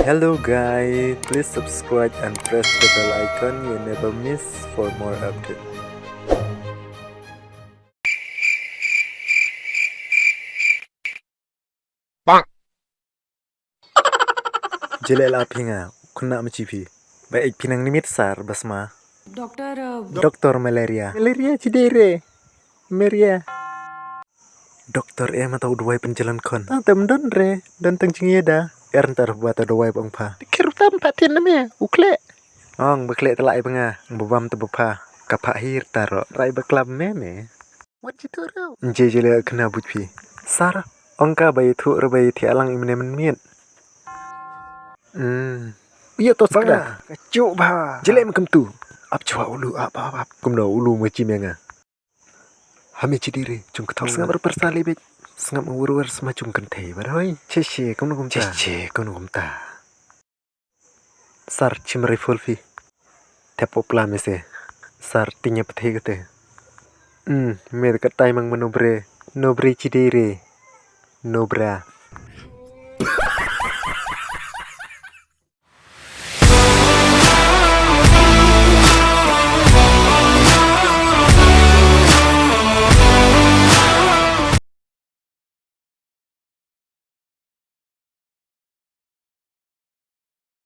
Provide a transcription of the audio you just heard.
Hello guys, please subscribe and press the bell icon you never miss for more updates. Jelek lah pinga, kena mencipi. Baik pinang nimit sar basma. Doktor malaria. Malaria cidere. Meria. Doktor tahu dua penjalan kon. Tem don re, dan teng dah. Ntar buat dua bang pa. Kira tempat tian namanya, ukle. Bekle telai penga, bubam tu bupa. Kapak hir taro. Rai beklam meme. What you do now? Jele kena butpi. Sar, ongka bayi tu bayi tialang imne menmiet. Iya tos kada. Kacuk bah. Jelek macam tu. Ap cua ulu apa. Kumno ulu macam yang Hame cidiri, cung ketau. Sengap berpersali bet. Sengap mengurur semacam kentei baroi. Cece, kumno kumta. Sar cimri fulfi. Tepo plame Sar tinya pethe kete. Mer katai mang menobre. Nobre cidiri. Nobra.